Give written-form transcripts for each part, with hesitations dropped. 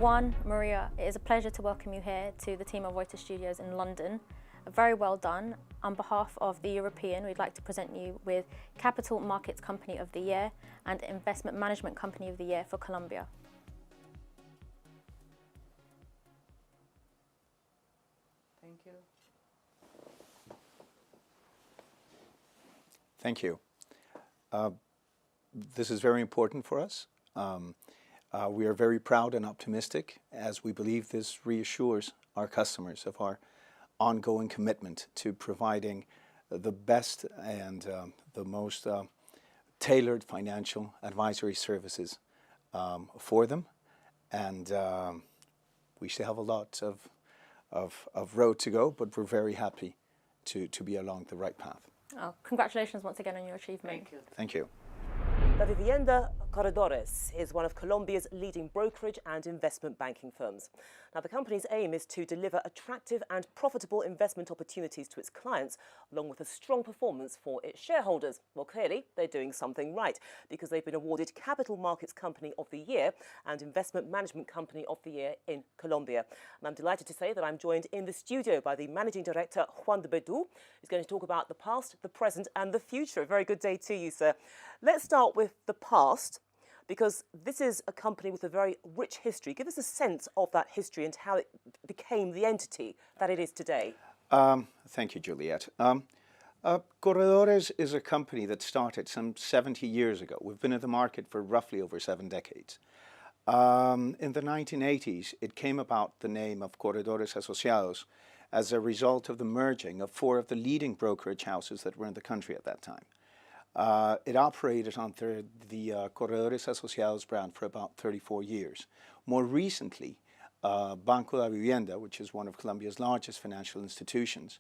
Juan, Maria, it is a pleasure to welcome you here to the team of Reuters Studios in London. Very well done. On behalf of the European, we'd like to present you with Capital Markets Company of the Year and Investment Management Company of the Year for Colombia. Thank you. Thank you. This is very important for us. We are very proud and optimistic as we believe this reassures our customers of our ongoing commitment to providing the best and the most tailored financial advisory services for them. And we still have a lot of road to go, but we're very happy to be along the right path. Oh, congratulations once again on your achievement. Thank you. Thank you. Davivienda Corredores is one of Colombia's leading brokerage and investment banking firms. Now, the company's aim is to deliver attractive and profitable investment opportunities to its clients, along with a strong performance for its shareholders. Well, clearly, they're doing something right because they've been awarded Capital Markets Company of the Year and Investment Management Company of the Year in Colombia. And I'm delighted to say that I'm joined in the studio by the Managing Director, Juan de Bedú, who's going to talk about the past, the present and the future. A very good day to you, sir. Let's start with the past, because this is a company with a very rich history. Give us a sense of that history and how it became the entity that it is today. Thank you, Juliet. Corredores is a company that started some 70 years ago. We've been in the market for roughly over 7 decades. In the 1980s, it came about the name of Corredores Asociados as a result of the merging of 4 of the leading brokerage houses that were in the country at that time. It operated under the Corredores Asociados brand for about 34 years. More recently, Banco Davivienda, which is one of Colombia's largest financial institutions,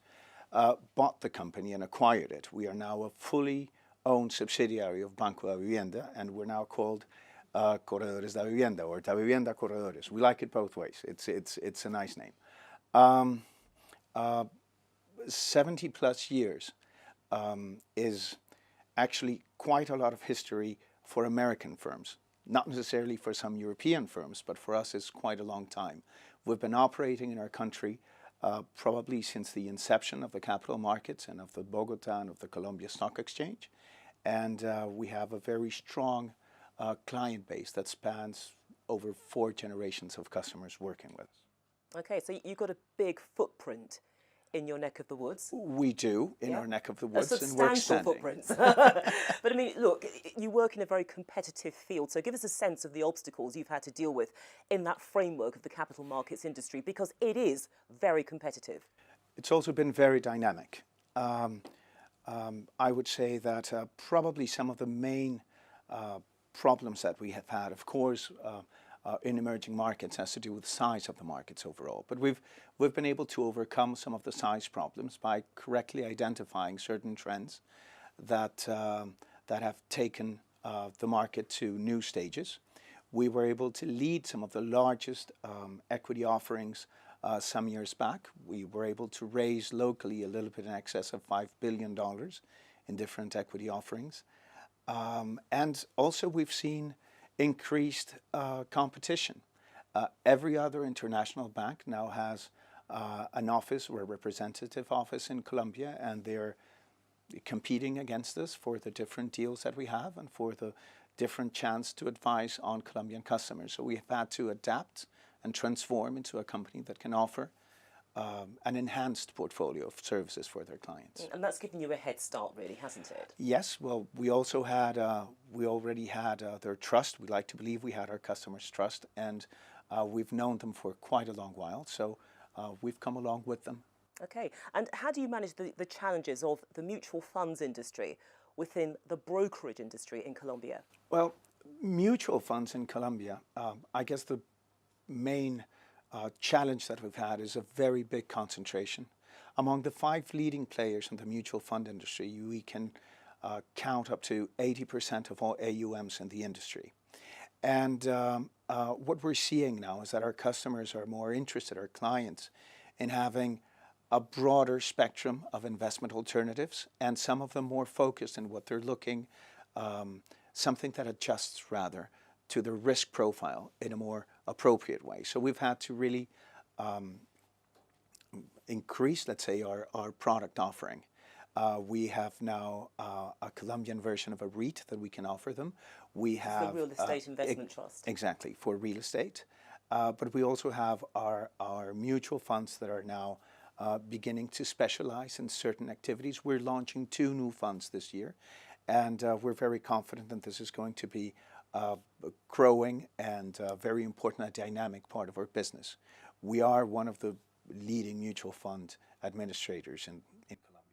bought the company and acquired it. We are now a fully owned subsidiary of Banco Davivienda, and we're now called Corredores Davivienda or Davivienda Corredores. We like it both ways. It's a nice name. 70 plus years is actually quite a lot of history for American firms. Not necessarily for some European firms, but for us it's quite a long time. We've been operating in our country probably since the inception of the capital markets and of the Bogota and of the Colombia Stock Exchange. And we have a very strong client base that spans over 4 generations of customers working with us. Okay, so you've got a big footprint in your neck of the woods. We do, in our neck of the woods, a and we're substantial expanding. footprint. But I mean, look, you work in a very competitive field, so give us a sense of the obstacles you've had to deal with in that framework of the capital markets industry, because it is very competitive. It's also been very dynamic. I would say that probably some of the main problems that we have had, of course, in emerging markets has to do with the size of the markets overall. But we've been able to overcome some of the size problems by correctly identifying certain trends that have taken the market to new stages. We were able to lead some of the largest equity offerings some years back. We were able to raise locally a little bit in excess of $5 billion in different equity offerings. And also we've seen increased competition. Every other international bank now has an office or a representative office in Colombia, and they're competing against us for the different deals that we have and for the different chance to advise on Colombian customers. So we have had to adapt and transform into a company that can offer an enhanced portfolio of services for their clients. And that's given you a head start, really, hasn't it? Yes, well, we also had, we already had their trust. We like to believe we had our customers' trust, and we've known them for quite a long while, so we've come along with them. Okay, and how do you manage the challenges of the mutual funds industry within the brokerage industry in Colombia? Well, mutual funds in Colombia, I guess the main challenge that we've had is a very big concentration. Among the 5 leading players in the mutual fund industry, we can count up to 80% of all AUMs in the industry. And what we're seeing now is that our customers are more interested, our clients, in having a broader spectrum of investment alternatives, and some of them more focused in what they're looking, something that adjusts rather to the risk profile in a more appropriate way. So we've had to really increase, let's say, our product offering. We have now a Colombian version of a REIT that we can offer them. We have the Real Estate Investment Trust. Exactly, for real estate. But we also have our mutual funds that are now beginning to specialize in certain activities. We're launching 2 new funds this year, and we're very confident that this is going to be a growing and very important and dynamic part of our business. We are one of the leading mutual fund administrators in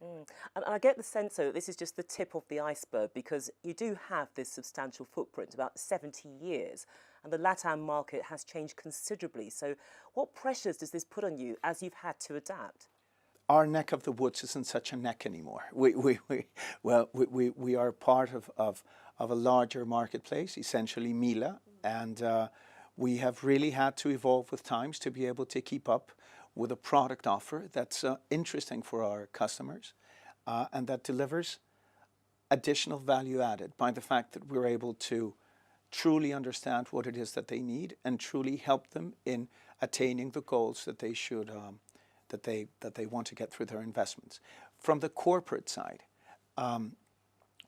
Colombia. And I get the sense, though, that this is just the tip of the iceberg, because you do have this substantial footprint, about 70 years, and the LATAM market has changed considerably. So what pressures does this put on you as you've had to adapt? Our neck of the woods isn't such a neck anymore. We are part of a larger marketplace, essentially MILA, and we have really had to evolve with times to be able to keep up with a product offer that's interesting for our customers and that delivers additional value added by the fact that we're able to truly understand what it is that they need and truly help them in attaining the goals that they should that they want to get through their investments. From the corporate side,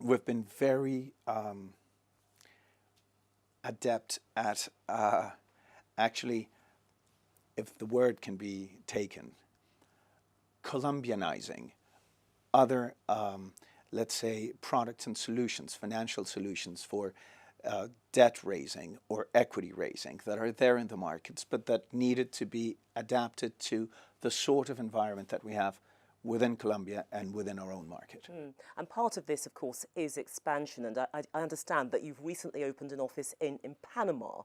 we've been very adept at actually, if the word can be taken, Colombianizing other, let's say, products and solutions, financial solutions for debt raising or equity raising that are there in the markets, but that needed to be adapted to the sort of environment that we have within Colombia and within our own market. And part of this, of course, is expansion. And I understand that you've recently opened an office in Panama.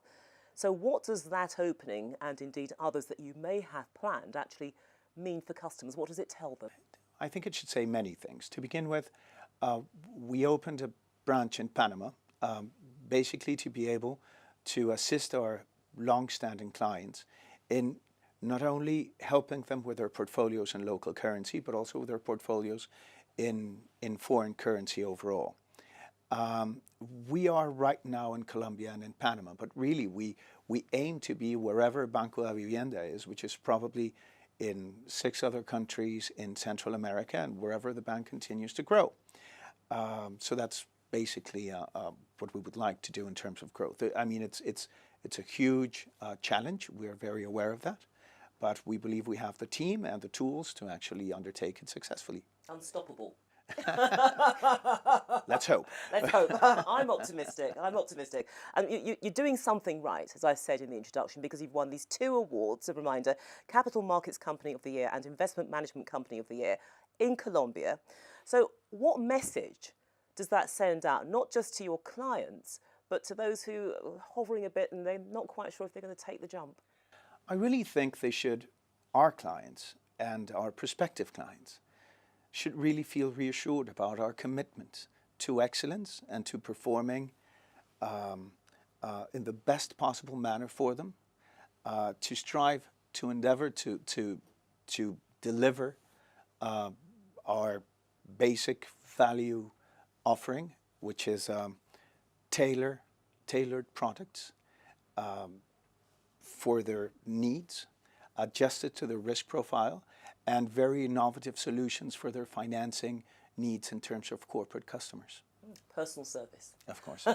So what does that opening, and indeed others that you may have planned, actually mean for customers? What does it tell them? I think it should say many things. To begin with, we opened a branch in Panama, basically to be able to assist our long-standing clients in not only helping them with their portfolios in local currency, but also with their portfolios in foreign currency overall. We are right now in Colombia and in Panama, but really we aim to be wherever Banco Davivienda is, which is probably in 6 other countries in Central America and wherever the bank continues to grow. So that's basically what we would like to do in terms of growth. I mean, it's a huge challenge. We are very aware of that, but we believe we have the team and the tools to actually undertake it successfully. Unstoppable. Let's hope. Let's hope. I'm optimistic. I'm optimistic. And you're doing something right, as I said in the introduction, because you've won these 2 awards, a reminder, Capital Markets Company of the Year and Investment Management Company of the Year in Colombia. So what message does that send out, not just to your clients, but to those who are hovering a bit and they're not quite sure if they're going to take the jump? I really think they should, our clients and our prospective clients, should really feel reassured about our commitment to excellence and to performing in the best possible manner for them, to strive, to endeavor to deliver our basic value offering, which is tailored products for their needs, adjusted to their risk profile, and very innovative solutions for their financing needs in terms of corporate customers. Personal service. Of course.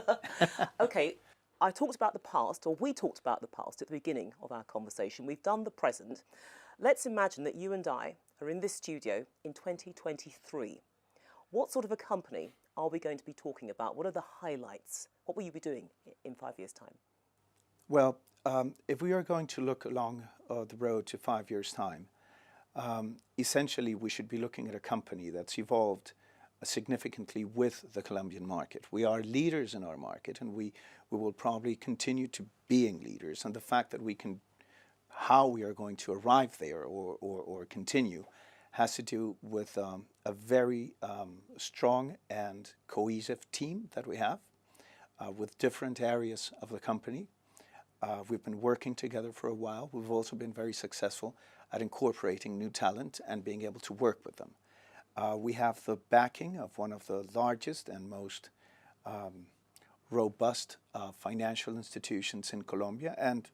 Okay, I talked about the past, or we talked about the past at the beginning of our conversation. We've done the present. Let's imagine that you and I are in this studio in 2023. What sort of a company are we going to be talking about? What are the highlights? What will you be doing in 5 years' time? Well, if we are going to look along the road to 5 years' time, essentially we should be looking at a company that's evolved significantly with the Colombian market. We are leaders in our market, and we will probably continue to being leaders. And the fact that we can, how we are going to arrive there or continue has to do with a very strong and cohesive team that we have with different areas of the company. We've been working together for a while. We've also been very successful at incorporating new talent and being able to work with them. We have the backing of one of the largest and most robust financial institutions in Colombia, and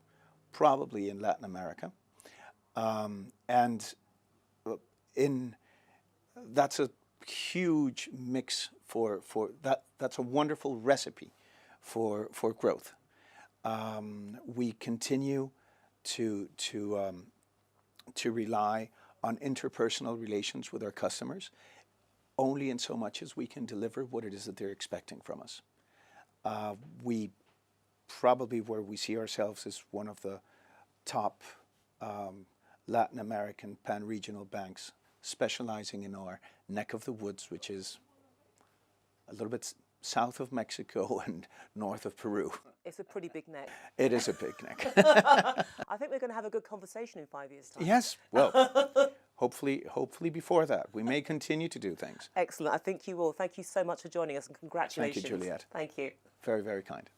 probably in Latin America. And that's a huge mix for that. That's a wonderful recipe for growth. We continue to rely on interpersonal relations with our customers, only in so much as we can deliver what it is that they're expecting from us. We probably, where we see ourselves as one of the top Latin American pan-regional banks, specializing in our neck of the woods, which is a little bit south of Mexico and north of Peru. It's a pretty big neck. It is a big neck. I think we're going to have a good conversation in 5 years' time. Yes, well, hopefully before that. We may continue to do things. Excellent. I think you will. Thank you so much for joining us, and congratulations. Thank you, Juliet. Thank you. Very, very kind.